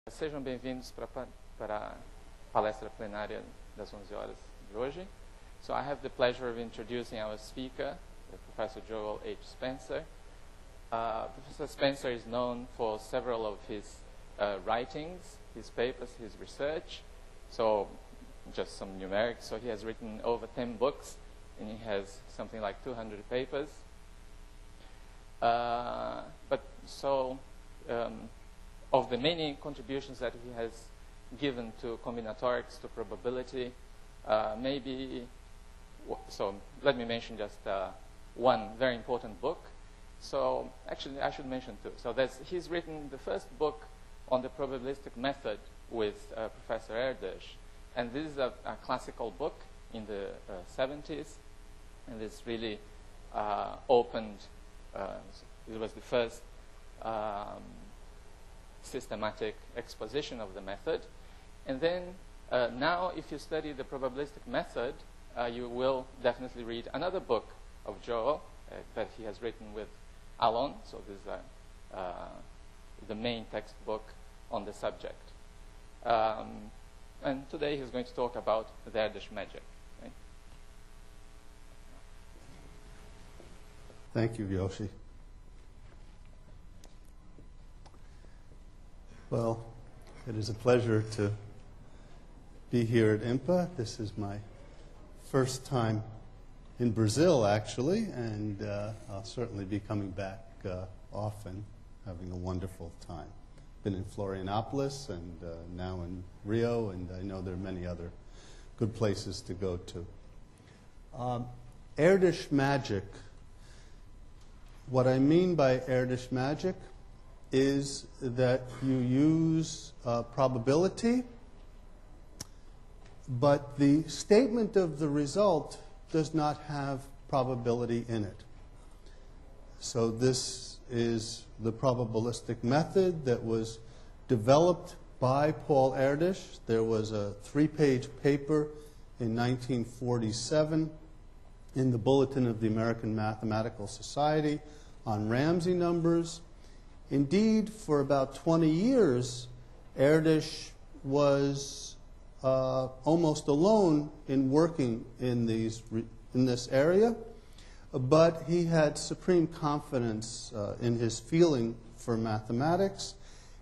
Sejam bem-vindos para a Palestra Plenária das 11 horas de hoje. So I have the pleasure of introducing our speaker, Professor Joel H. Spencer. Professor Spencer is known for several of his writings, his papers, his research. So just some numerics. So he has written over 10 books, and he has something like 200 papers. Of the many contributions that he has given to combinatorics, to probability, so let me mention just one very important book. So actually, I should mention two. So he's written the first book on the probabilistic method with Professor Erdos, and this is a classical book in the 70s, and this really opened, it was the first systematic exposition of the method. And then now, if you study the probabilistic method, you will definitely read another book of Joel that he has written with alone. So this is the main textbook on the subject. And today he's going to talk about the Erdos magic. Right? Thank you, Yoshi. Well, it is a pleasure to be here at IMPA. This is my first time in Brazil, actually, and I'll certainly be coming back often, having a wonderful time. Been in Florianopolis and now in Rio, and I know there are many other good places to go to. Erdos magic. What I mean by Erdos magic is that you use probability, but the statement of the result does not have probability in it. So this is the probabilistic method that was developed by Paul Erdos. There was a 3-page paper in 1947 in the Bulletin of the American Mathematical Society on Ramsey numbers. Indeed, for about 20 years, Erdos was almost alone in working in this area, but he had supreme confidence in his feeling for mathematics.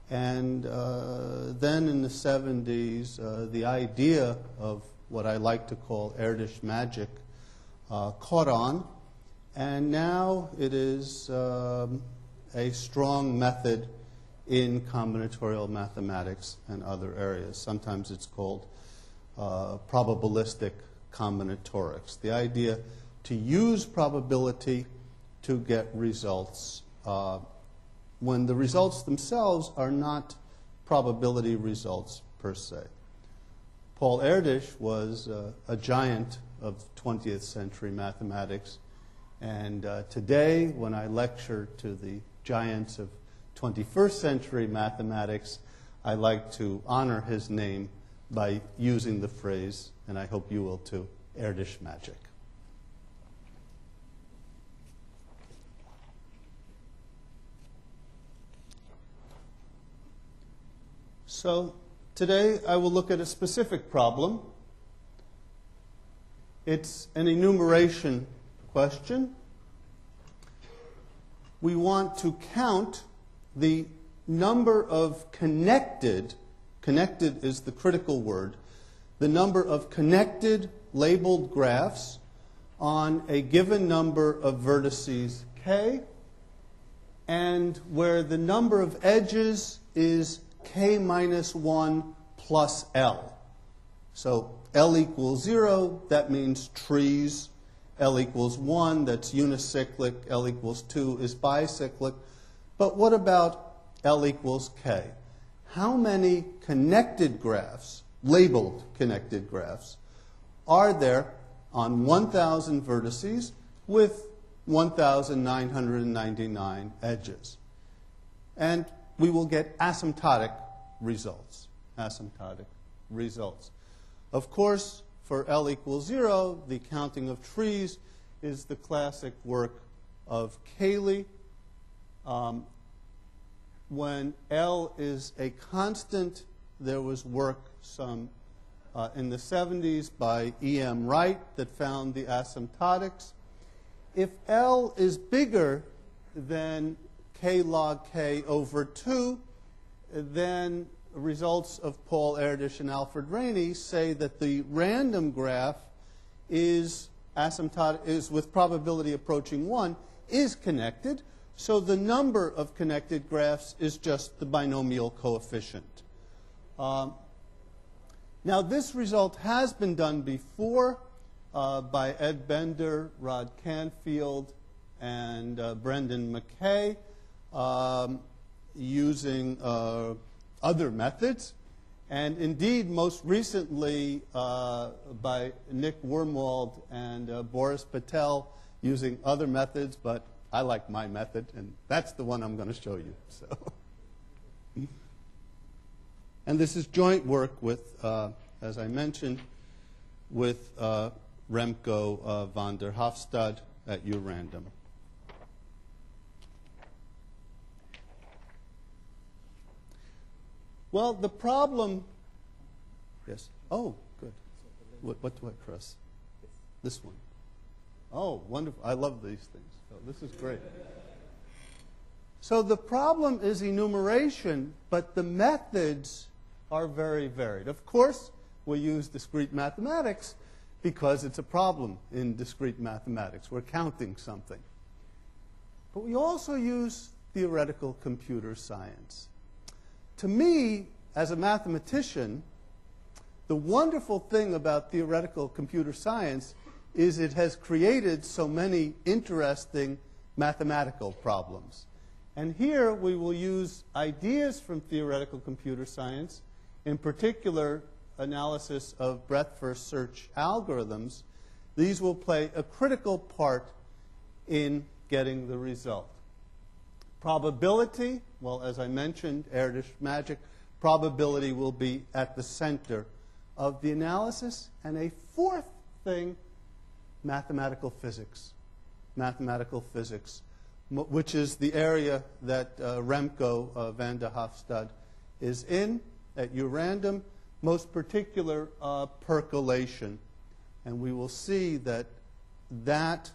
And then in the 70s, the idea of what I like to call Erdos magic caught on, and now it is a strong method in combinatorial mathematics and other areas. Sometimes it's called probabilistic combinatorics. The idea to use probability to get results when the results themselves are not probability results per se. Paul Erdos was a giant of 20th century mathematics, and today when I lecture to the giants of 21st century mathematics, I like to honor his name by using the phrase, and I hope you will too, Erdos magic. So today I will look at a specific problem. It's an enumeration question. We want to count the number of connected is the critical word, the number of connected labeled graphs on a given number of vertices k, and where the number of edges is k minus 1 plus L. So L equals 0, that means trees. L equals 1, that's unicyclic. L equals 2 is bicyclic. But what about L equals k? How many connected graphs, labeled connected graphs, are there on 1,000 vertices with 1,999 edges? And we will get asymptotic results. Asymptotic results. Of course, for L equals 0, the counting of trees is the classic work of Cayley. when L is a constant, there was work in the 70s by E.M. Wright that found the asymptotics. If L is bigger than k log k over 2, then results of Paul Erdos and Alfred Rainey say that the random graph is with probability approaching 1, is connected. So the number of connected graphs is just the binomial coefficient. Now this result has been done before by Ed Bender, Rod Canfield, and Brendan McKay using other methods. And indeed, most recently by Nick Wormwald and Boris Patel using other methods, but I like my method, and that's the one I'm going to show you. So, and this is joint work with, as I mentioned, with Remco van der Hofstad at URandom. Well, the problem, yes. Oh, good. What do I press? This one. Oh, wonderful. I love these things. So this is great. So the problem is enumeration, but the methods are very varied. Of course, we use discrete mathematics because it's a problem in discrete mathematics. We're counting something. But we also use theoretical computer science. To me, as a mathematician, the wonderful thing about theoretical computer science is it has created so many interesting mathematical problems. And here we will use ideas from theoretical computer science, in particular analysis of breadth-first search algorithms. These will play a critical part in getting the result. Probability, well, as I mentioned, Erdos magic, probability will be at the center of the analysis. And a fourth thing, mathematical physics. Mathematical physics, which is the area that Remco van der Hofstad is in at URandom, most particular percolation. And we will see that that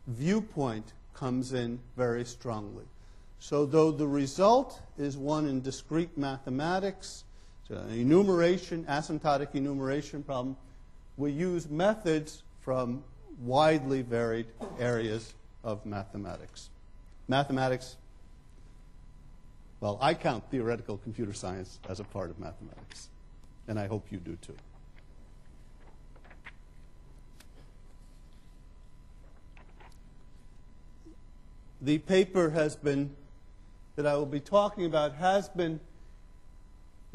viewpoint comes in very strongly. So though the result is one in discrete mathematics, so an enumeration, asymptotic enumeration problem, we use methods from widely varied areas of mathematics. Mathematics, well, I count theoretical computer science as a part of mathematics, and I hope you do too. The paper that I will be talking about has been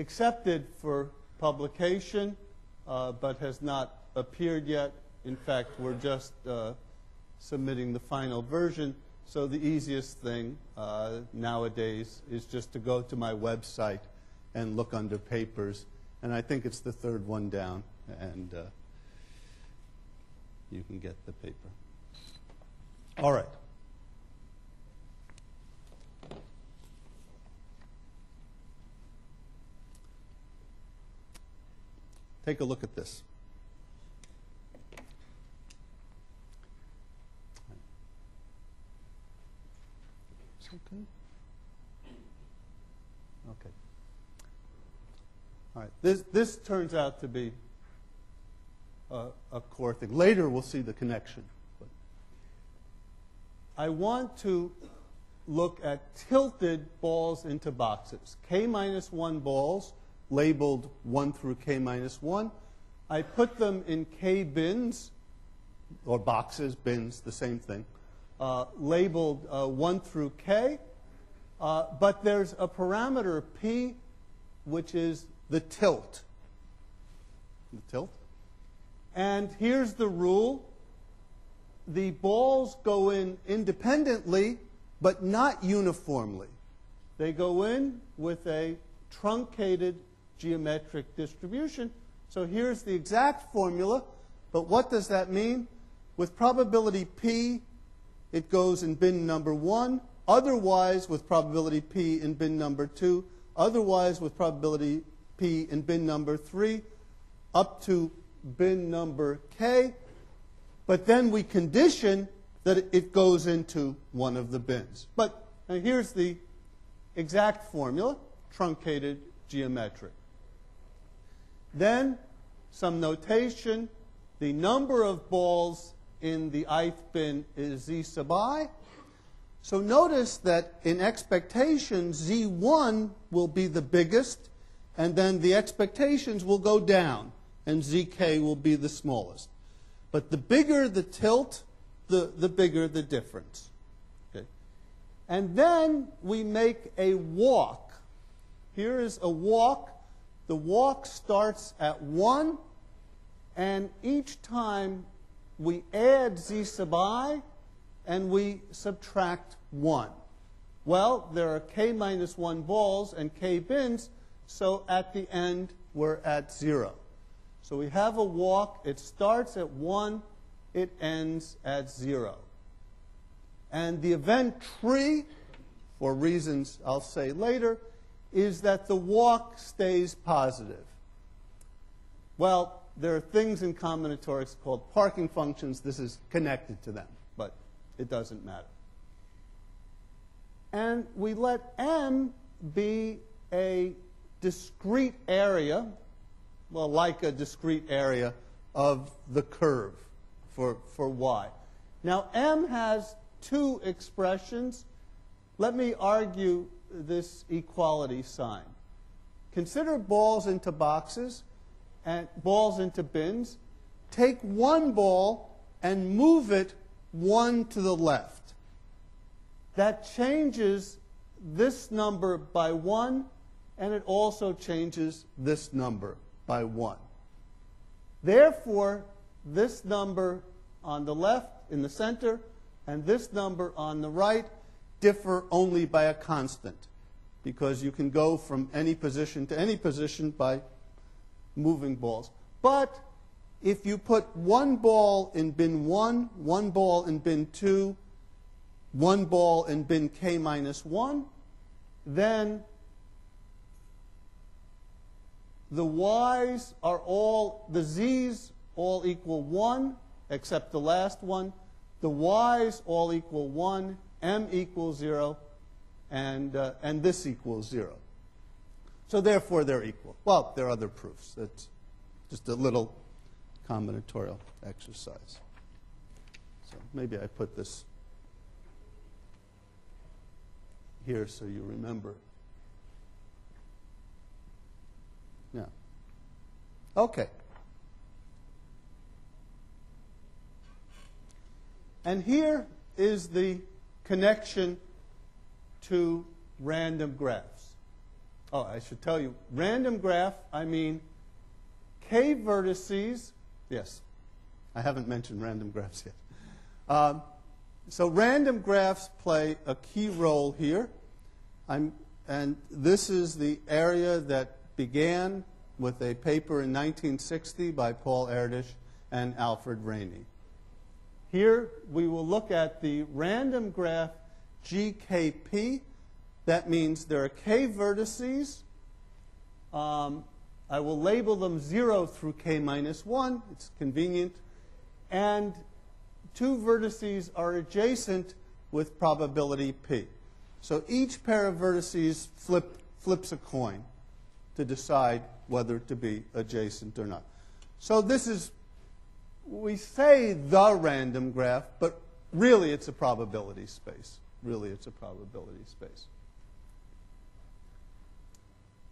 accepted for publication, but has not appeared yet. In fact, we're just submitting the final version. So the easiest thing nowadays is just to go to my website and look under papers. And I think it's the third one down, and you can get the paper. All right. Take a look at this. Is that good? Okay. All right. This turns out to be a core thing. Later we'll see the connection. But I want to look at tilted balls into boxes. K-1 balls labeled 1 through K-1. I put them in K bins, or boxes, bins, the same thing, labeled 1 through K. But there's a parameter P, which is the tilt. The tilt. And here's the rule. The balls go in independently, but not uniformly. They go in with a truncated geometric distribution. So here's the exact formula. But what does that mean? With probability P, it goes in bin number 1. otherwise with probability P in bin number 2, otherwise with probability P in bin number 3, up to bin number K, but then we condition that it goes into one of the bins. But here's the exact formula, truncated geometric. Then some notation, the number of balls in the ith bin is z sub I. So notice that in expectation, z1 will be the biggest, and then the expectations will go down, and zk will be the smallest. But the bigger the tilt, the bigger the difference. Okay. And then we make a walk. Here is a walk. The walk starts at 1, and each time we add z sub I, and we subtract 1. Well, there are k minus 1 balls and k bins, so at the end we're at 0. So we have a walk. It starts at 1. It ends at 0. And the event tree, for reasons I'll say later, is that the walk stays positive. Well, there are things in combinatorics called parking functions. This is connected to them, but it doesn't matter. And we let M be a discrete area, well, like a discrete area of the curve for y. Now, M has two expressions. Let me argue this equality sign. Consider balls into boxes and balls into bins. Take one ball and move it 1 to the left. That changes this number by 1, and it also changes this number by 1. Therefore, this number on the left in the center and this number on the right differ only by a constant, because you can go from any position to any position by moving balls. But if you put one ball in bin 1, one ball in bin 2, one ball in bin k minus 1, then the y's are all, the z's all equal 1, except the last one. The y's all equal 1, m equals 0, and this equals 0. So therefore, they're equal. Well, there are other proofs. That's just a little combinatorial exercise. So maybe I put this here so you remember. Yeah. Okay. And here is the connection to random graphs. Oh, I should tell you, random graph, I mean k vertices. Yes, I haven't mentioned random graphs yet. So random graphs play a key role here. And this is the area that began with a paper in 1960 by Paul Erdos and Alfred Rainey. Here we will look at the random graph GKP. That means there are k vertices. I will label them 0 through k minus 1. It's convenient. And two vertices are adjacent with probability p. So each pair of vertices flips a coin to decide whether to be adjacent or not. So this is, we say the random graph, but really it's a probability space. Really it's a probability space.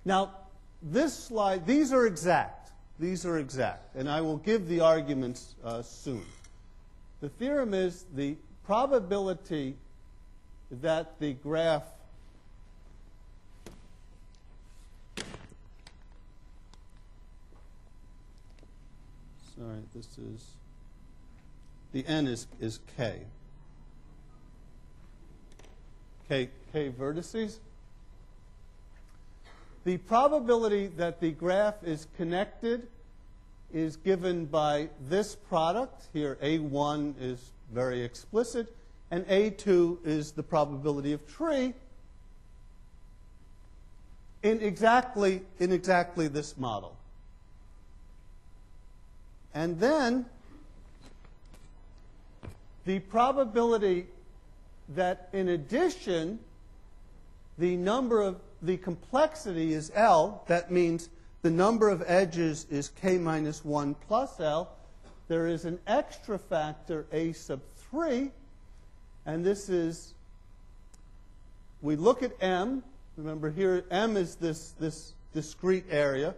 Now, this slide, these are exact. These are exact. And I will give the arguments soon. The theorem is the probability that the graph sorry, this is, the n is k. K vertices. The probability that the graph is connected is given by this product. Here, A1 is very explicit. and A2 is the probability of tree in exactly this model. And then the probability that in addition the complexity is L, that means the number of edges is k minus 1 plus L. There is an extra factor A sub 3, and this is, we look at M. Remember here, M is this discrete area.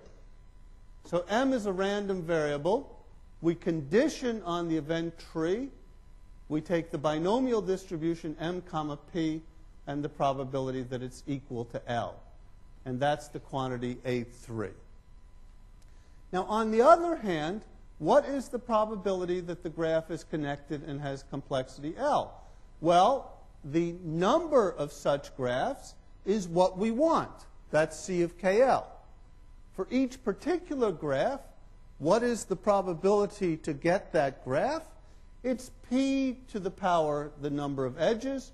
So M is a random variable. We condition on the event tree. We take the binomial distribution M comma P and the probability that it's equal to L. And that's the quantity A3. Now, on the other hand, what is the probability that the graph is connected and has complexity L? Well, the number of such graphs is what we want. That's C of KL. For each particular graph, what is the probability to get that graph? It's P to the power the number of edges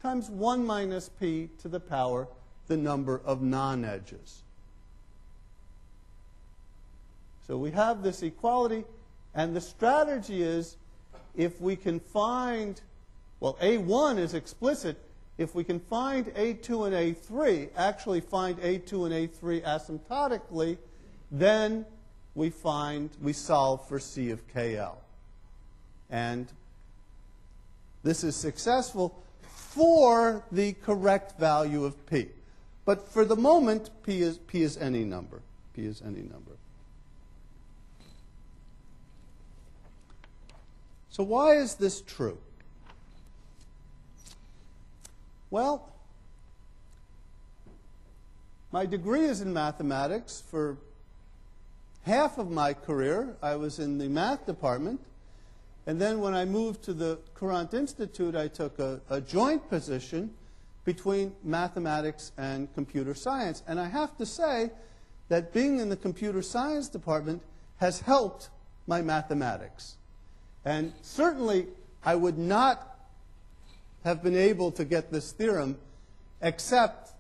times 1 minus P to the power the number of non-edges. So we have this equality, and the strategy is if we can find, well, A1 is explicit. If we can find A2 and A3, actually find A2 and A3 asymptotically, then we solve for C of KL. And this is successful for the correct value of P. But for the moment, P is any number. P is any number. So why is this true? Well, my degree is in mathematics. For half of my career, I was in the math department. And then when I moved to the Courant Institute, I took a joint position between mathematics and computer science. And I have to say that being in the computer science department has helped my mathematics. And certainly, I would not have been able to get this theorem, except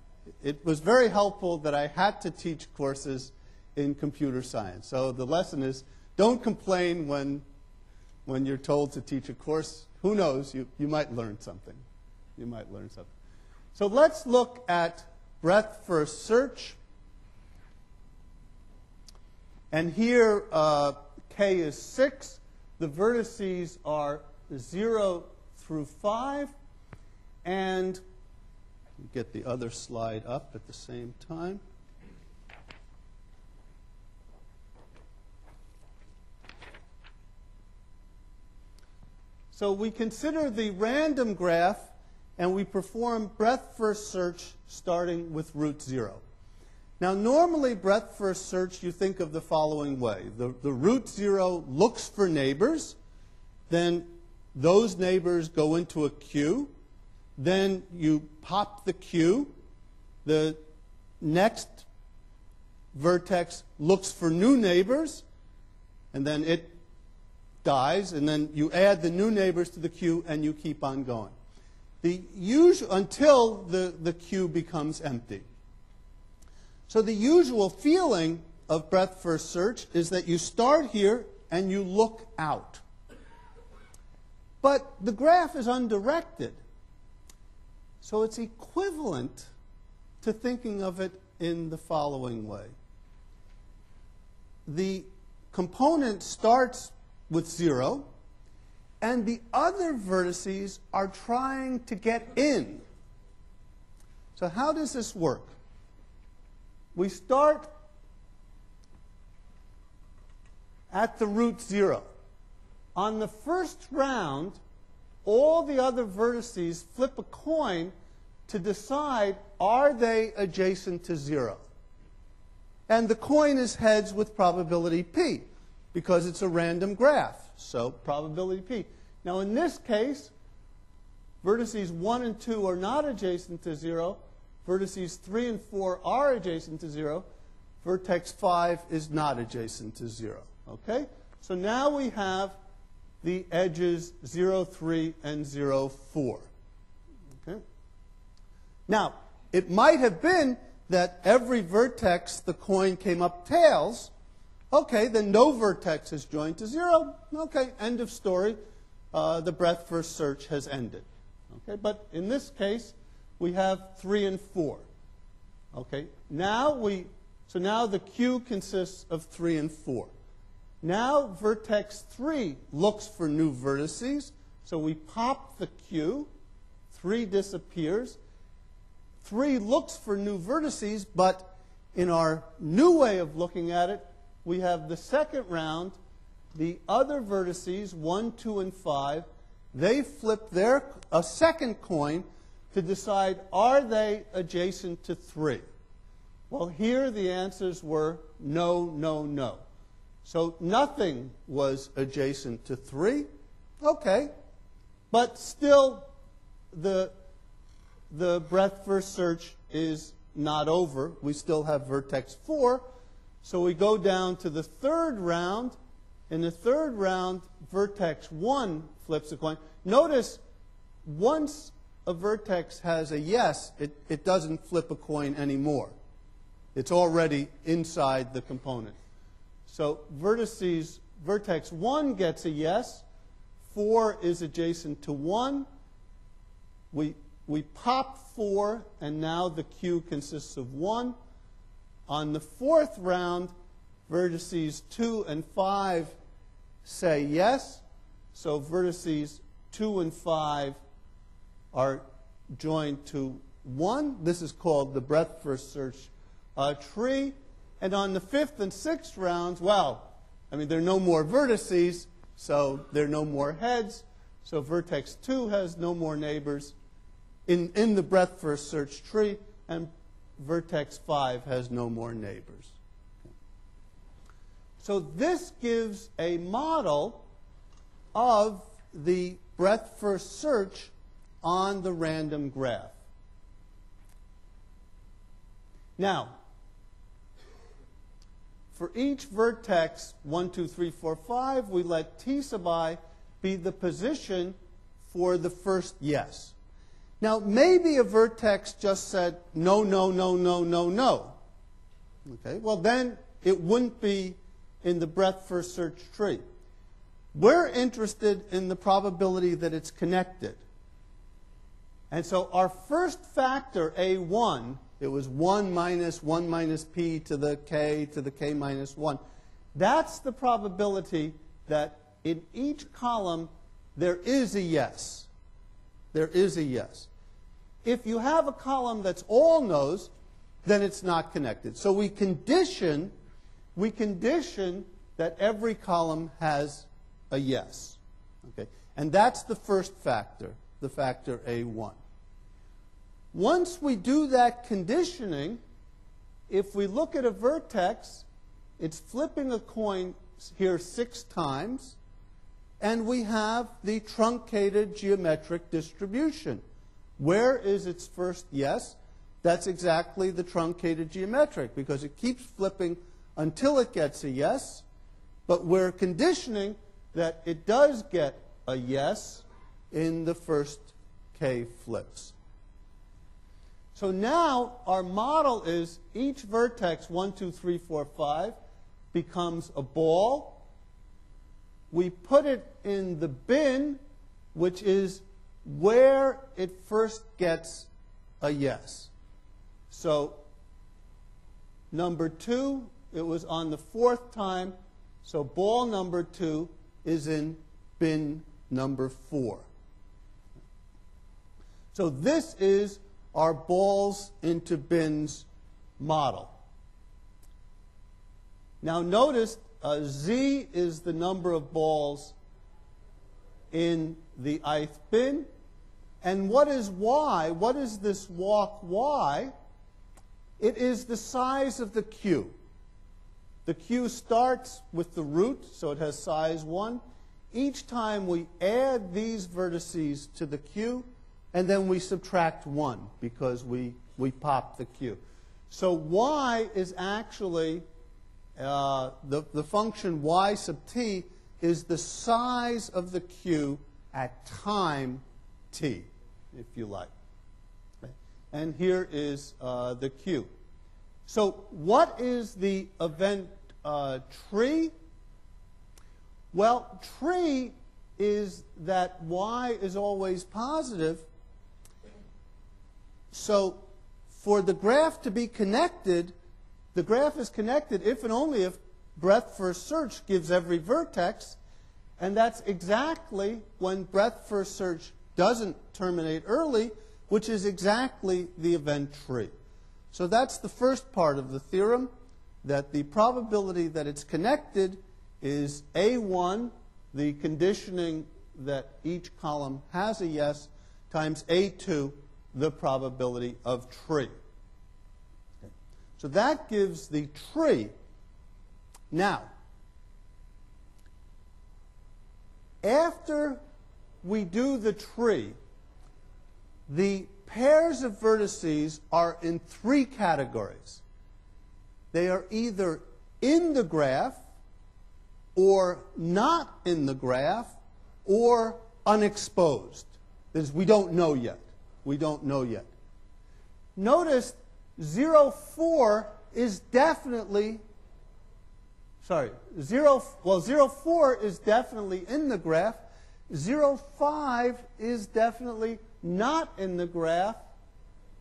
it was very helpful that I had to teach courses in computer science. So the lesson is, don't complain when you're told to teach a course. Who knows? You might learn something. You might learn something. So let's look at breadth first search. And here, K is 6. The vertices are 0 through 5. And get the other slide up at the same time. So we consider the random graph, and we perform breadth first search starting with root 0. Now, normally, breadth first search, you think of the following way. The root 0 looks for neighbors. Then those neighbors go into a queue. Then you pop the queue. The next vertex looks for new neighbors. And then it dies. And then you add the new neighbors to the queue, and you keep on going. Until the queue becomes empty. So the usual feeling of breadth first search is that you start here and you look out. But the graph is undirected. So it's equivalent to thinking of it in the following way. The component starts with 0, and the other vertices are trying to get in. So how does this work? We start at the root 0. On the first round, all the other vertices flip a coin to decide, are they adjacent to 0? And the coin is heads with probability P, because it's a random graph, so probability P. Now in this case, vertices 1 and 2 are not adjacent to 0. Vertices 3 and 4 are adjacent to 0. Vertex 5 is not adjacent to 0. Okay? So now we have the edges 0, 3, and 0, 4. Okay? Now, it might have been that every vertex the coin came up tails. Okay, then no vertex is joined to 0. Okay, end of story. The breadth first search has ended. Okay, but in this case, we have 3 and 4. Okay, so now the Q consists of 3 and 4. Now vertex 3 looks for new vertices. So we pop the Q, 3 disappears. 3 looks for new vertices, but in our new way of looking at it, we have the second round, the other vertices, 1, 2, and 5, they flip a second coin to decide, are they adjacent to 3? Well, here the answers were no, no, no. So nothing was adjacent to 3. Okay. But still, the breadth first search is not over. We still have vertex 4. So we go down to the third round. In the third round, vertex 1 flips a coin. Notice, once a vertex has a yes, it doesn't flip a coin anymore. It's already inside the component. So vertex 1 gets a yes. 4 is adjacent to 1. We pop 4, and now the Q consists of 1. On the fourth round, vertices 2 and 5 say yes. So vertices 2 and 5 are joined to 1. This is called the breadth first search tree. And on the fifth and sixth rounds, well, I mean, there are no more vertices, so there are no more heads. So vertex 2 has no more neighbors in the breadth first search tree, and vertex 5 has no more neighbors. So this gives a model of the breadth first search on the random graph. Now, for each vertex 1, 2, 3, 4, 5, we let T sub I be the position for the first yes. Now, maybe a vertex just said no, no, no, no, no, no. Okay, well then it wouldn't be in the breadth first search tree. We're interested in the probability that it's connected. And so our first factor, A1, it was 1 minus P to the K minus 1. That's the probability that in each column there is a yes. There is a yes. If you have a column that's all no's, then it's not connected. So we condition that every column has a yes. Okay? And that's the first factor, the factor A1. Once we do that conditioning, if we look at a vertex, it's flipping a coin here 6 times, and we have the truncated geometric distribution. Where is its first yes? That's exactly the truncated geometric, because it keeps flipping until it gets a yes, but we're conditioning that it does get a yes in the first K flips. So now our model is each vertex 1, 2, 3, 4, 5 becomes a ball. We put it in the bin, which is where it first gets a yes. So number 2, it was on the 4th time, so ball number 2 is in bin number 4. So this is our balls into bins model. Now notice Z is the number of balls in the ith bin. And what is Y? What is this walk Y? It is the size of the Q. The Q starts with the root, so it has size 1. Each time we add these vertices to the Q, and then we subtract 1 because we pop the Q. So Y is actually, the function Y sub t is the size of the queue at time t, if you like. Okay. And here is the queue. So what is the event tree? Well, tree is that y is always positive. So for the graph to be connected, the graph is connected if and only if breadth first search gives every vertex, and that's exactly when breadth first search doesn't terminate early, which is exactly the event tree. So that's the first part of the theorem, that the probability that it's connected is A1, the conditioning that each column has a yes, times A2, the probability of tree. Okay. So that gives the tree. Now, after we do the tree, the pairs of vertices are in three categories. They are either in the graph, or not in the graph, or unexposed. That is, we don't know yet. We don't know yet. Notice 0, 4 is definitely, 0, 4 is definitely in the graph. 0, 5 is definitely not in the graph,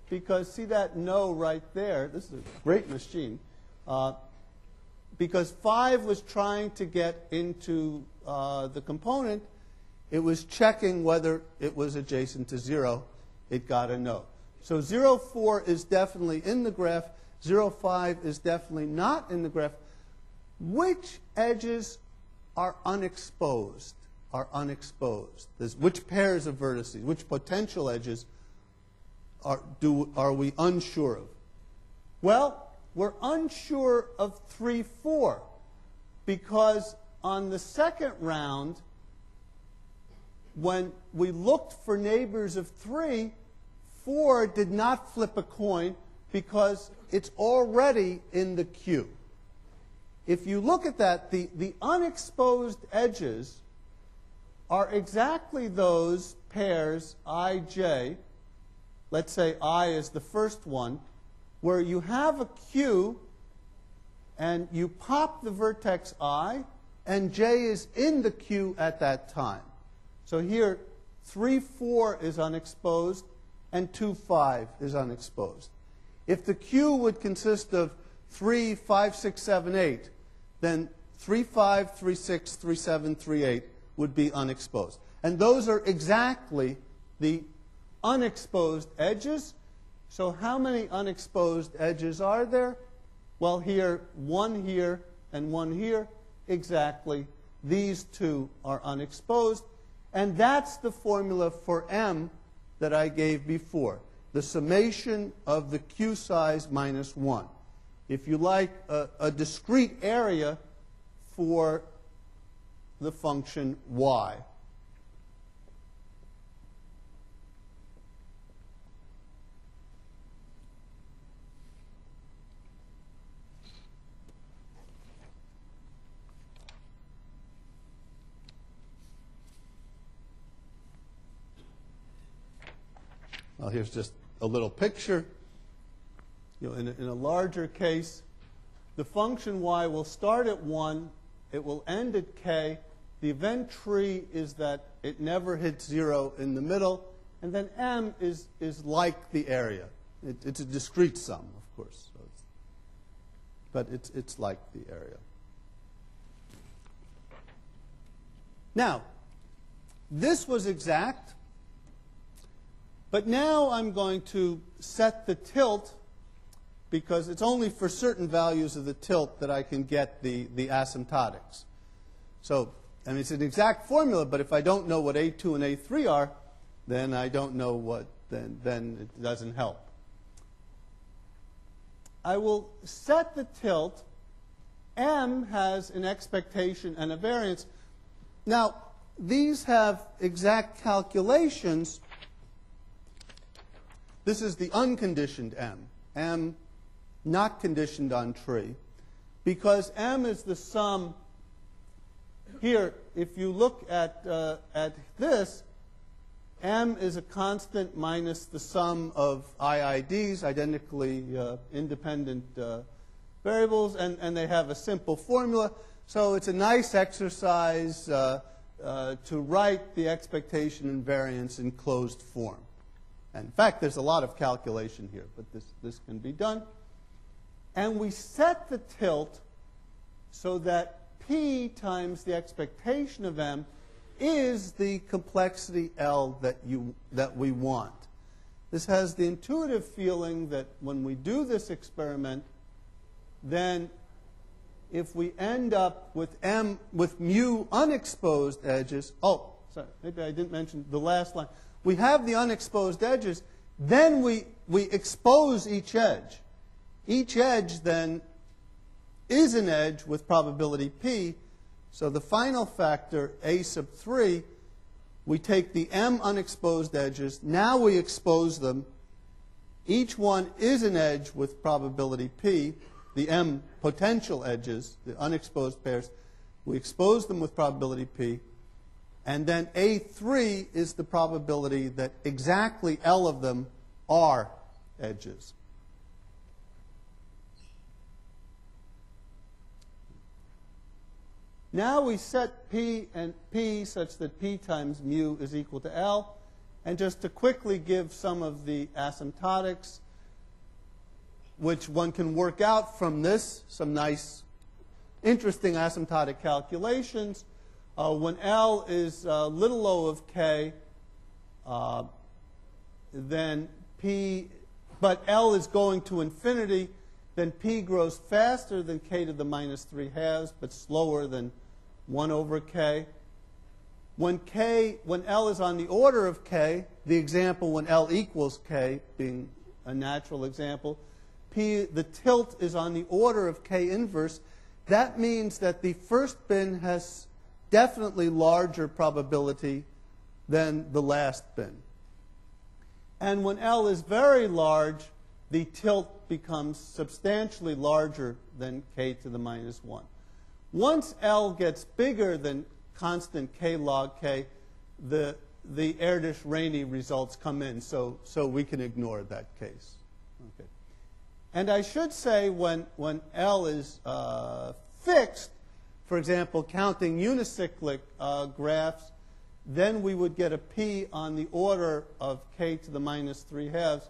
because see that no right there? This is a great machine. Because 5 was trying to get into the component, it was checking whether it was adjacent to 0. It got a no. So 0, 4 is definitely in the graph. 0, 5 is definitely not in the graph. Which edges are unexposed? Are unexposed? Which pairs of vertices, which potential edges are we unsure of? Well, we're unsure of 3, 4, because on the second round, when we looked for neighbors of 3, 4 did not flip a coin because it's already in the queue. If you look at that, the unexposed edges are exactly those pairs ij, let's say I is the first one, where you have a queue and you pop the vertex I, and j is in the queue at that time. So here, 3, 4 is unexposed, and 2, 5 is unexposed. If the queue would consist of 3, 5, 6, 7, 8, then 3, 5, 3, 6, 3, 7, 3, 8 would be unexposed. And those are exactly the unexposed edges. So how many unexposed edges are there? Well, here, 1 here and 1 here. Exactly. These two are unexposed. And that's the formula for M that I gave before, the summation of the Q size minus 1. If you like, a discrete area for the function y. Well, here's just a little picture. You know, in a larger case, the function y will start at 1. It will end at k. The event tree is that it never hits 0 in the middle. And then M is like the area. It's a discrete sum, of course. So but it's like the area. Now, this was exact. But now I'm going to set the tilt, because it's only for certain values of the tilt that I can get the asymptotics. So, I mean, it's an exact formula, but if I don't know what A2 and A3 are, then I don't know what, then it doesn't help. I will set the tilt. M has an expectation and a variance. Now, these have exact calculations. This is the unconditioned M. M not conditioned on tree. Because M is the sum here, if you look at this, m is a constant minus the sum of IIDs, identically independent variables, and they have a simple formula. So it's a nice exercise to write the expectation and variance in closed form. And in fact, there's a lot of calculation here, but this can be done. And we set the tilt so that P times the expectation of M is the complexity L that we want. This has the intuitive feeling that when we do this experiment, then if we end up with mu unexposed edges, oh, sorry, maybe I didn't mention the last line. We have the unexposed edges, then we expose each edge. Each edge then is an edge with probability P. So the final factor, A sub 3, we take the M unexposed edges. Now we expose them. Each one is an edge with probability P. The M potential edges, the unexposed pairs, we expose them with probability P. And then A3 is the probability that exactly L of them are edges. Now we set P and P such that P times mu is equal to L. And just to quickly give some of the asymptotics, which one can work out from this, some nice, interesting asymptotic calculations. When L is little o of k, then P, but L is going to infinity, then P grows faster than k to the minus 3/2, but slower than 1 over k. When L is on the order of k, the example when L equals k being a natural example, the tilt is on the order of k inverse. That means that the first bin has definitely larger probability than the last bin. And when L is very large, the tilt becomes substantially larger than k to the minus 1. Once L gets bigger than constant k log k, the Erdos-Renyi results come in, so we can ignore that case. Okay. And I should say when L is fixed, for example, counting unicyclic graphs, then we would get a P on the order of k to the minus 3/2.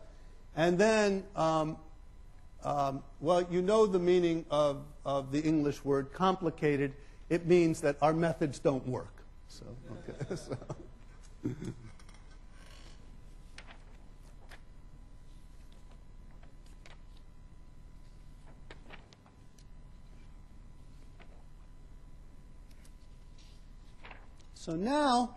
And then, well, you know the meaning of the English word complicated. It means that our methods don't work. So, okay. So. So now,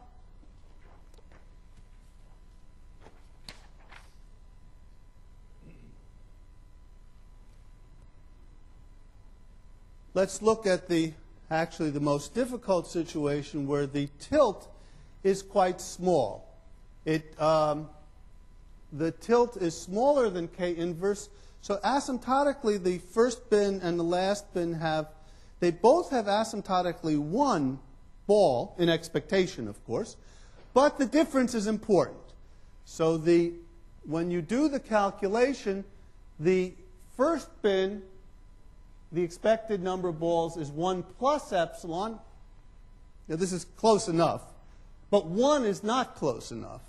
let's look at actually the most difficult situation where the tilt is quite small. The tilt is smaller than k inverse. So asymptotically, the first bin and the last bin they both have asymptotically one ball, in expectation, of course, but the difference is important. So when you do the calculation, the first bin, the expected number of balls is 1 plus epsilon. Now, this is close enough, but 1 is not close enough.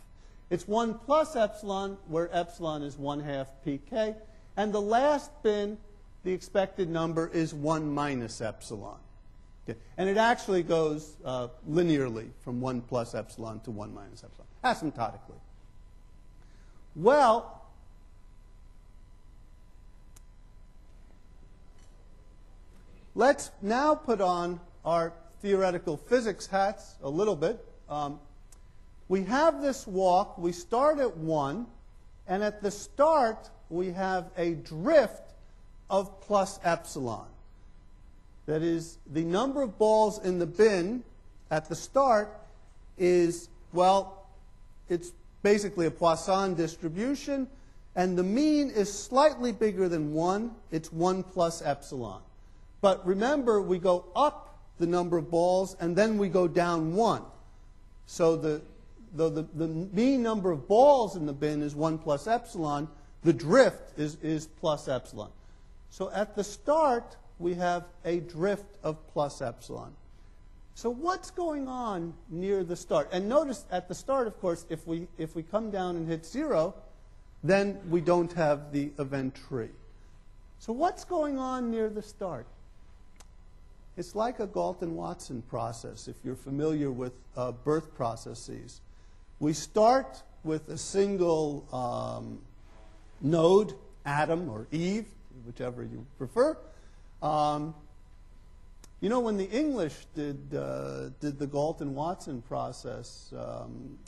It's 1 plus epsilon, where epsilon is 1/2 pk, and the last bin, the expected number is 1 minus epsilon. Okay. And it actually goes linearly from 1 plus epsilon to 1 minus epsilon, asymptotically. Well, let's now put on our theoretical physics hats a little bit. We have this walk. We start at 1, and at the start, we have a drift of plus epsilon. That is, the number of balls in the bin at the start is, well, it's basically a Poisson distribution, and the mean is slightly bigger than 1. It's 1 plus epsilon. But remember, we go up the number of balls, and then we go down 1. So the mean number of balls in the bin is 1 plus epsilon. The drift is plus epsilon. So at the start, we have a drift of plus epsilon. So what's going on near the start? And notice at the start, of course, if we come down and hit 0, then we don't have the event tree. So what's going on near the start? It's like a Galton-Watson process, if you're familiar with birth processes. We start with a single node, Adam or Eve, whichever you prefer. You know, when the English did the Galton-Watson process,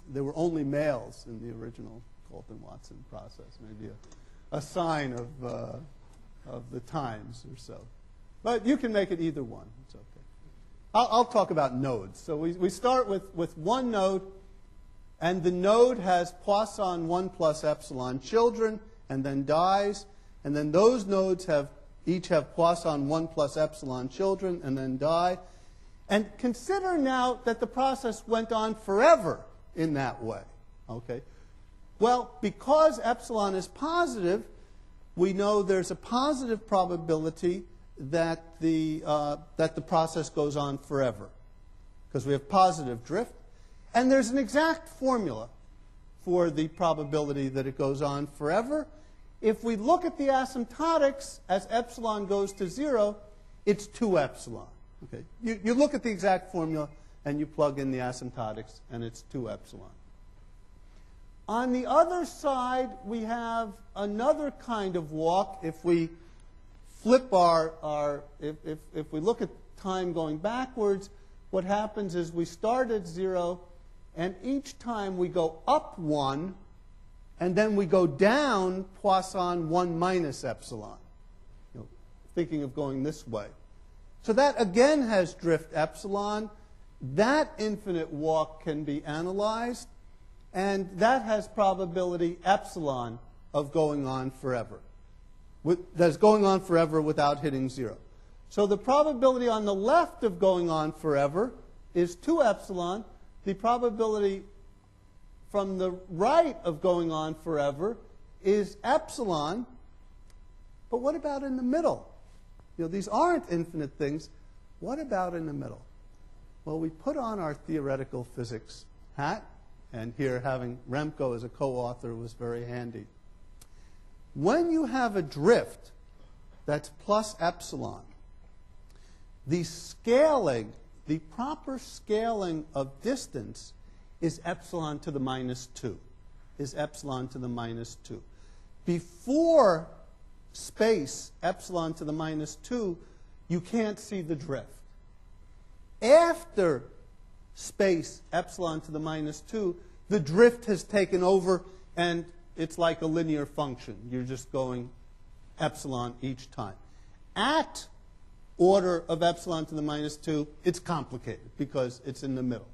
there were only males in the original Galton-Watson process. Maybe a sign of the times or so. But you can make it either one. It's okay. I'll talk about nodes. So we start with one node, and the node has Poisson 1 plus epsilon children, and then dies. And then those nodes each have Poisson 1 plus epsilon children, and then die. And consider now that the process went on forever in that way. Okay? Well, because epsilon is positive, we know there's a positive probability that the process goes on forever, because we have positive drift. And there's an exact formula for the probability that it goes on forever. If we look at the asymptotics as epsilon goes to 0, it's 2 epsilon. Okay? You look at the exact formula and you plug in the asymptotics, and it's 2 epsilon. On the other side, we have another kind of walk. If we flip if we look at time going backwards, what happens is we start at 0, and each time we go up 1, and then we go down Poisson 1 minus epsilon, thinking of going this way. So that again has drift epsilon. That infinite walk can be analyzed, and that has probability epsilon of going on forever. That's going on forever without hitting 0. So the probability on the left of going on forever is 2 epsilon. The probability from the right of going on forever is epsilon. But what about in the middle? These aren't infinite things. What about in the middle? Well, we put on our theoretical physics hat, and here having Remco as a co-author was very handy. When you have a drift that's plus epsilon, the scaling, the proper scaling of distance is epsilon to the minus 2, is epsilon to the minus 2. Before space, epsilon to the minus 2, you can't see the drift. After space, epsilon to the minus 2, the drift has taken over, and it's like a linear function. You're just going epsilon each time. At order of epsilon to the minus 2, it's complicated because it's in the middle.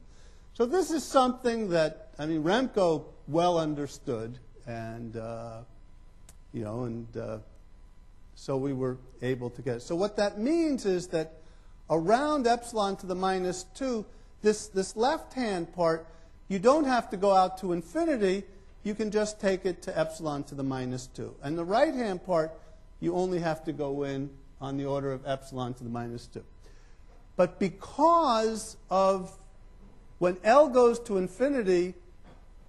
So this is something that, Remco well understood, and, so we were able to get it. So what that means is that around epsilon to the minus 2, this left-hand part, you don't have to go out to infinity. You can just take it to epsilon to the minus 2. And the right-hand part, you only have to go in on the order of epsilon to the minus 2. But because of when L goes to infinity,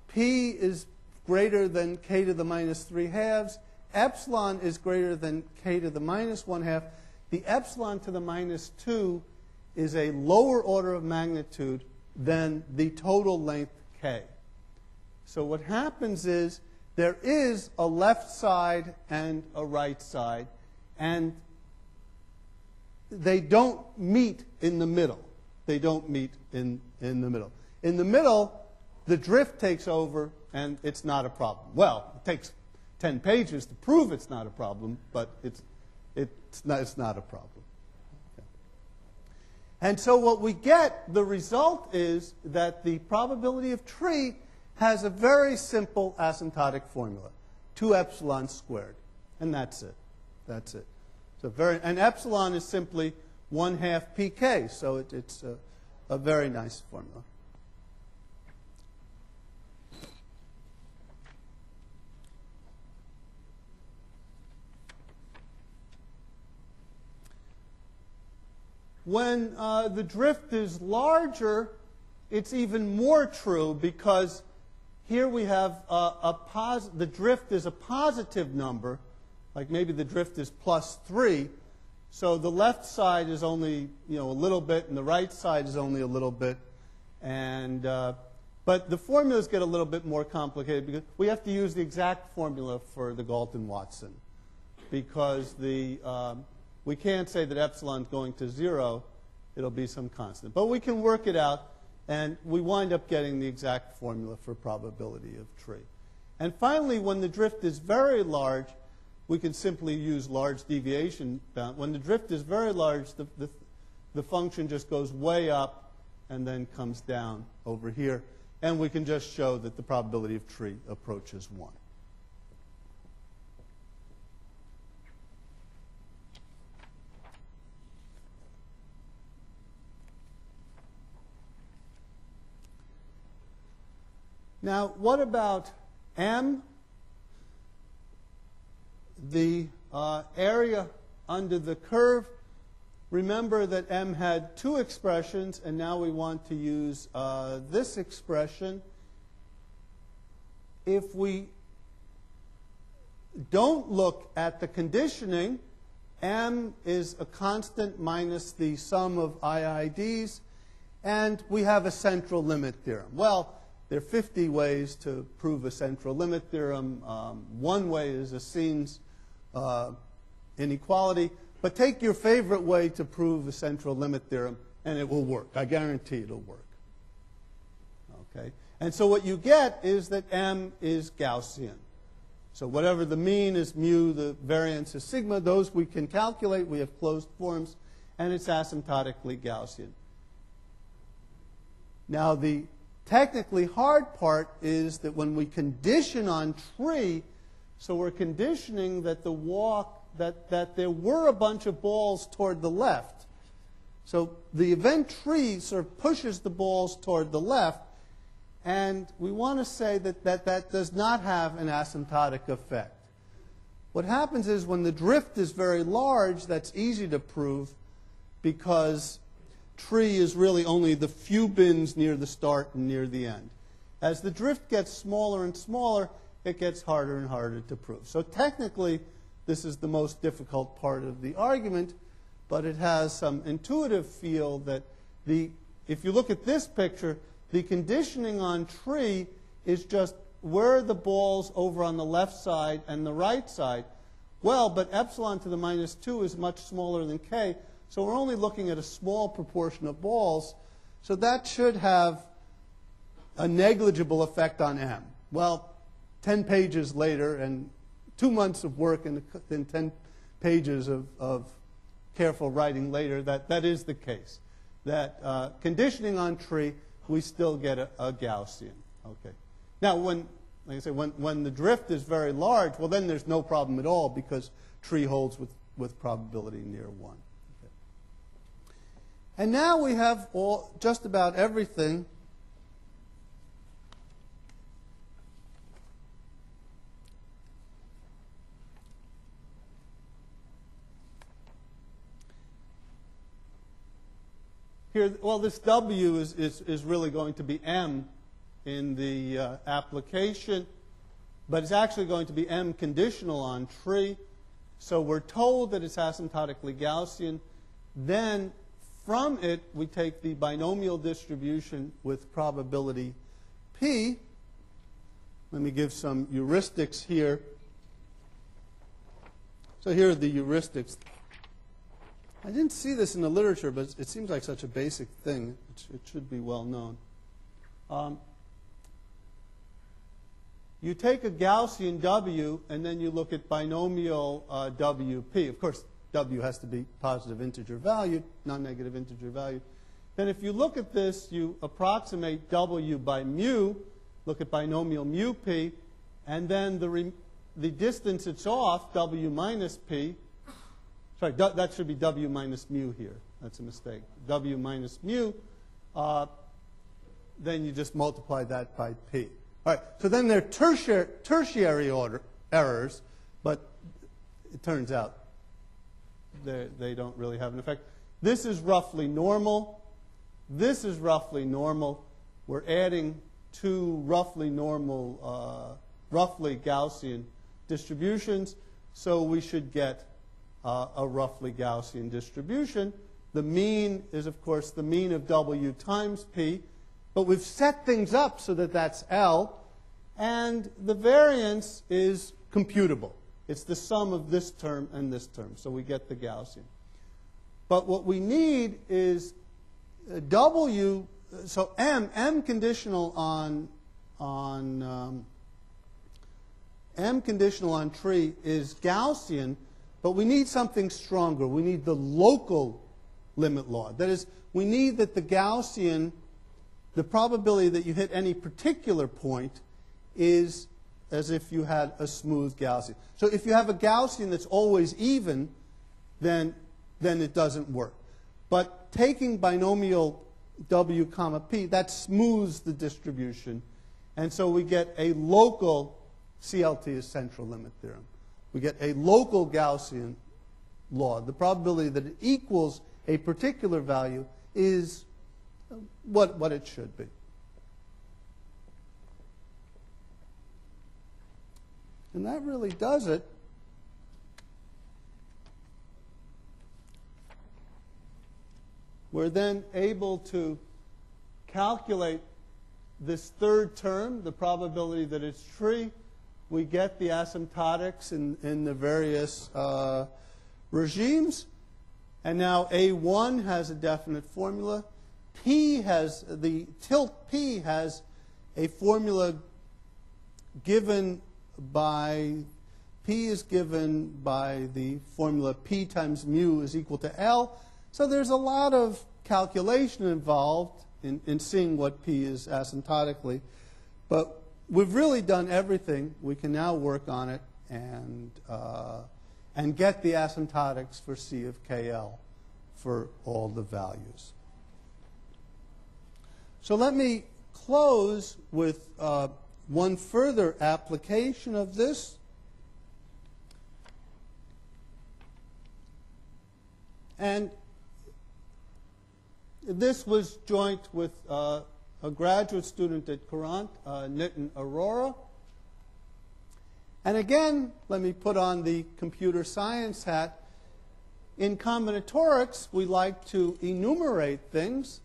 P is greater than k to the minus 3/2, epsilon is greater than k to the minus 1/2, the epsilon to the minus 2 is a lower order of magnitude than the total length k. So what happens is there is a left side and a right side, and they don't meet in the middle. They don't meet in the middle. In the middle, the drift takes over, and it's not a problem. Well, it takes 10 pages to prove it's not a problem, but it's not a problem. Okay. And so what we get, the result is that the probability of tree has a very simple asymptotic formula, 2 epsilon squared. And that's it. That's it. So and epsilon is simply 1/2 pk. So it's a very nice formula. When the drift is larger, it's even more true, because here we have the drift is a positive number, like maybe the drift is +3. So the left side is only a little bit, and the right side is only a little bit. And but the formulas get a little bit more complicated, because we have to use the exact formula for the Galton-Watson, because we can't say that epsilon is going to 0. It'll be some constant. But we can work it out, and we wind up getting the exact formula for probability of tree. And finally, when the drift is very large, we can simply use large deviation bound. When the drift is very large, the function just goes way up and then comes down over here. And we can just show that the probability of tree approaches 1. Now, what about M? The area under the curve. Remember that M had 2 expressions, and now we want to use this expression. If we don't look at the conditioning, M is a constant minus the sum of IIDs, and we have a central limit theorem. Well, there are 50 ways to prove a central limit theorem. One way is a Seen's inequality. But take your favorite way to prove a central limit theorem, and it will work. I guarantee it'll work. Okay? And so what you get is that M is Gaussian. So whatever the mean is mu, the variance is sigma. Those we can calculate. We have closed forms. And it's asymptotically Gaussian. Now, the technically hard part is that when we condition on tree, so we're conditioning that the walk, that there were a bunch of balls toward the left. So the event tree sort of pushes the balls toward the left, and we want to say that does not have an asymptotic effect. What happens is when the drift is very large, that's easy to prove, because tree is really only the few bins near the start and near the end. As the drift gets smaller and smaller, it gets harder and harder to prove. So technically, this is the most difficult part of the argument, but it has some intuitive feel that if you look at this picture, the conditioning on tree is just where are the balls over on the left side and the right side. Well, but epsilon to the -2 is much smaller than k, so we're only looking at a small proportion of balls, so that should have a negligible effect on M. Well, 10 pages later, and 2 months of work and 10 pages of careful writing later, that is the case. That conditioning on tree, we still get a Gaussian. Okay. Now, like I say, when the drift is very large, well, then there's no problem at all, because tree holds with probability near 1. Okay. And now we have just about everything. Here, well, this W is really going to be M in the application, but it's actually going to be M conditional on tree. So we're told that it's asymptotically Gaussian. Then from it, we take the binomial distribution with probability P. Let me give some heuristics here. So here are the heuristics. I didn't see this in the literature, but it seems like such a basic thing. It should be well known. You take a Gaussian W, and then you look at binomial WP. Of course, W has to be positive integer valued, non-negative integer valued. Then if you look at this, you approximate W by mu, look at binomial mu P, and then the distance it's off, W minus P, sorry, that should be W minus mu here. That's a mistake. W minus mu, then you just multiply that by P. All right, so then there are tertiary order errors, but it turns out they don't really have an effect. This is roughly normal. This is roughly normal. We're adding two roughly normal, roughly Gaussian distributions, so we should get a roughly Gaussian distribution. The mean is, of course, the mean of W times P, but we've set things up so that that's L, and the variance is computable. It's the sum of this term and this term, so we get the Gaussian. But what we need is W, so M conditional on M conditional on tree is Gaussian, but we need something stronger. We need the local limit law. That is, we need that the Gaussian, the probability that you hit any particular point is as if you had a smooth Gaussian. So if you have a Gaussian that's always even, then it doesn't work. But taking binomial W comma P, that smooths the distribution. And so we get a local, CLT is central limit theorem. We get a local Gaussian law. The probability that it equals a particular value is what it should be. And that really does it. We're then able to calculate this third term, the probability that it's tree. We get the asymptotics in the various regimes. And now A1 has a definite formula. P has, the tilt P has a formula given by, P is given by the formula P times mu is equal to L. So there's a lot of calculation involved in seeing what P is asymptotically. But we've really done everything. We can now work on it and get the asymptotics for C of KL for all the values. So let me close with one further application of this. And this was joint with a graduate student at Courant, Nitin Arora. And again, let me put on the computer science hat. In combinatorics, we like to enumerate things.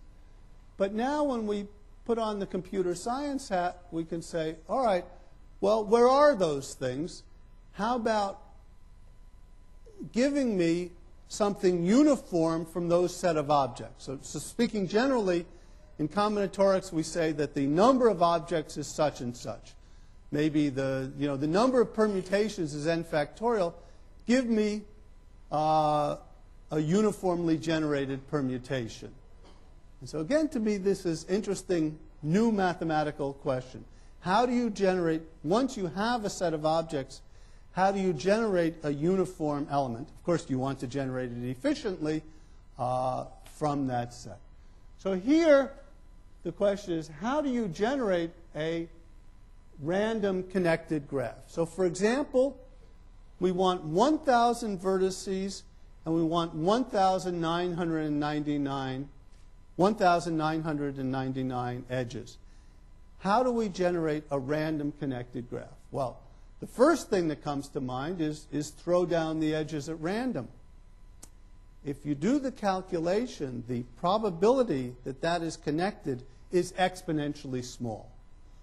But now when we put on the computer science hat, we can say, all right, well, where are those things? How about giving me something uniform from those set of objects? So speaking generally, in combinatorics, we say that the number of objects is such and such. Maybe the number of permutations is n factorial. Give me a uniformly generated permutation. And so again, to me, this is interesting new mathematical question. How do you generate, once you have a set of objects, how do you generate a uniform element? Of course, you want to generate it efficiently from that set. So here, the question is, how do you generate a random connected graph? So for example, we want 1,000 vertices, and we want 1,999 edges. How do we generate a random connected graph? Well, the first thing that comes to mind is throw down the edges at random. If you do the calculation, the probability that that is connected is exponentially small.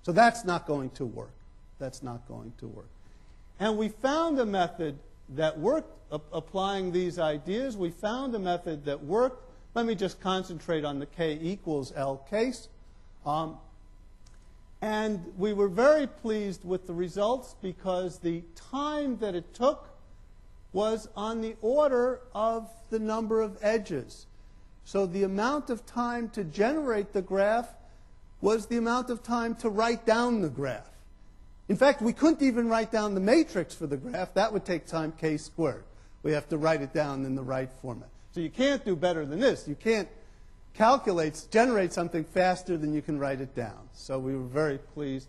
So that's not going to work. That's not going to work. And we found a method that worked applying these ideas. We found a method that worked. Let me just concentrate on the K equals L case. And we were very pleased with the results because the time that it took was on the order of the number of edges. So the amount of time to generate the graph was the amount of time to write down the graph. In fact, we couldn't even write down the matrix for the graph. That would take time K squared. We have to write it down in the right format. So you can't do better than this. You can't generate something faster than you can write it down. So we were very pleased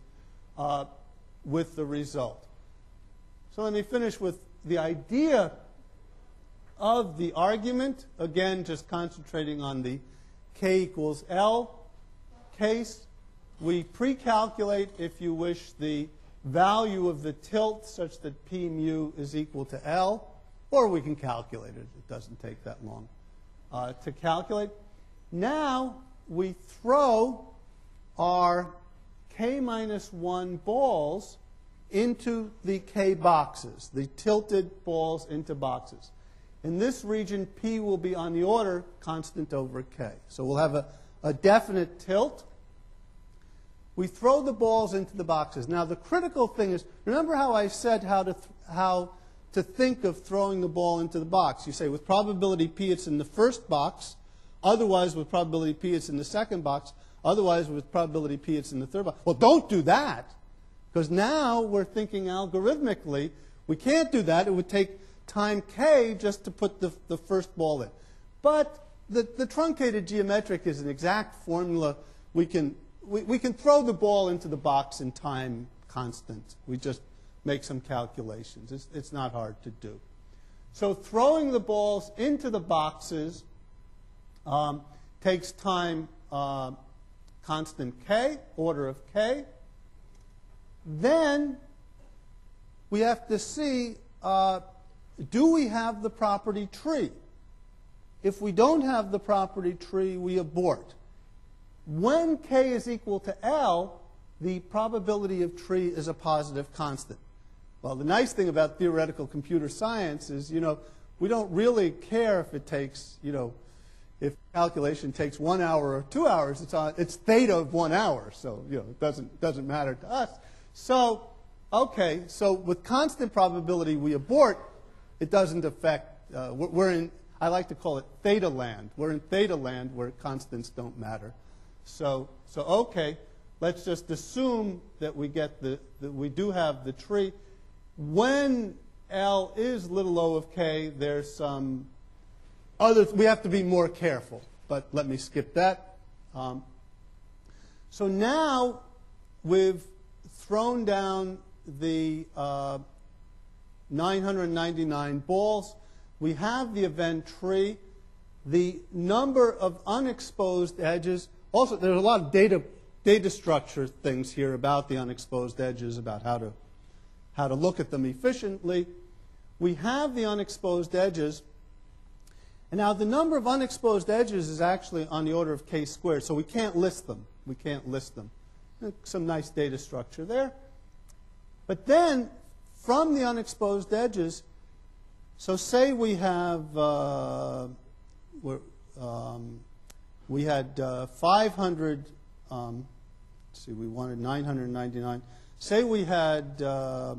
with the result. So let me finish with the idea of the argument. Again, just concentrating on the k equals L case. We pre-calculate, if you wish, the value of the tilt such that P mu is equal to L, or we can calculate it. It doesn't take that long to calculate. Now we throw our k minus 1 balls into the k boxes, the tilted balls into boxes. In this region, P will be on the order constant over k. So we'll have a definite tilt. We throw the balls into the boxes. Now the critical thing is, remember how I said how to think of throwing the ball into the box. You say with probability P it's in the first box, otherwise with probability P it's in the second box, otherwise with probability P it's in the third box. Well, don't do that, because now we're thinking algorithmically. We can't do that. It would take time k just to put the first ball in. But the truncated geometric is an exact formula. We can throw the ball into the box in time constant. We just make some calculations. It's not hard to do. So throwing the balls into the boxes takes time constant k, order of k. Then we have to see, do we have the property tree? If we don't have the property tree, we abort. When k is equal to L, the probability of tree is a positive constant. Well, the nice thing about theoretical computer science is, we don't really care if it takes, if calculation takes 1 hour or 2 hours. It's theta of 1 hour, so it doesn't matter to us. So, okay, so with constant probability we abort. It doesn't affect. We're in. I like to call it theta land. We're in theta land where constants don't matter. So okay, let's just assume that we get that we do have the tree. When L is little o of k, there's some other. We have to be more careful, but let me skip that. So now we've thrown down the 999 balls. We have the event tree. The number of unexposed edges. Also, there's a lot of data structure things here about the unexposed edges, about how to look at them efficiently. We have the unexposed edges. And now the number of unexposed edges is actually on the order of k squared, so we can't list them. We can't list them. Some nice data structure there. But then, from the unexposed edges, so say we have, we had 500, let's see, we wanted 999. Say we had a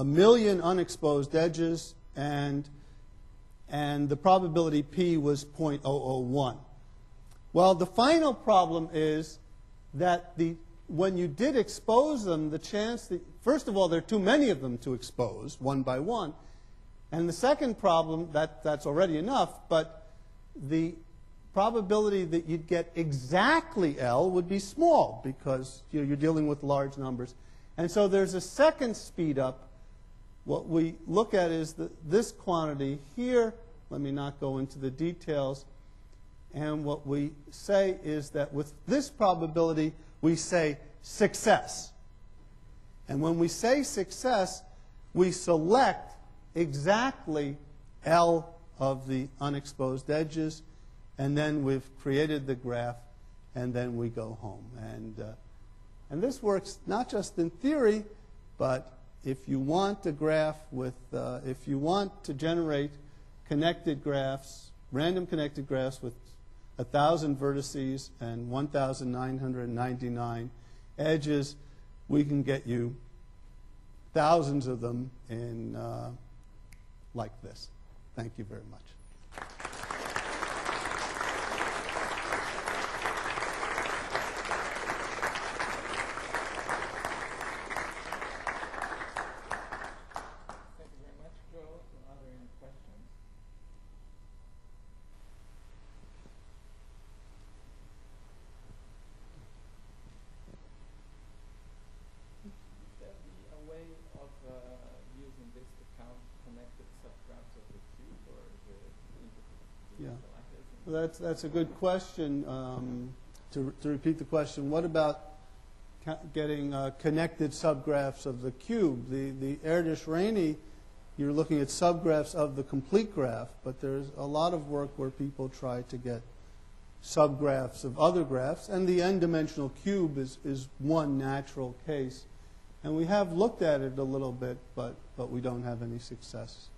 million unexposed edges, and the probability P was 0.001. Well, the final problem is that when you did expose them, the chance that, first of all, there are too many of them to expose, one by one. And the second problem, that's already enough, but the probability that you'd get exactly L would be small because you're dealing with large numbers. And so there's a second speed up. What we look at is this quantity here. Let me not go into the details. And what we say is that with this probability, we say success. And when we say success, we select exactly L of the unexposed edges, and then we've created the graph, and then we go home. And this works not just in theory, but if you want a graph with, if you want to generate connected graphs, random connected graphs with 1,000 vertices and 1,999 edges, we can get you thousands of them in like this. Thank you very much. Yeah. Well, that's a good question. To repeat the question, what about getting connected subgraphs of the cube? The Erdos-Renyi, you're looking at subgraphs of the complete graph, but there's a lot of work where people try to get subgraphs of other graphs, and the n-dimensional cube is one natural case. And we have looked at it a little bit, but we don't have any success.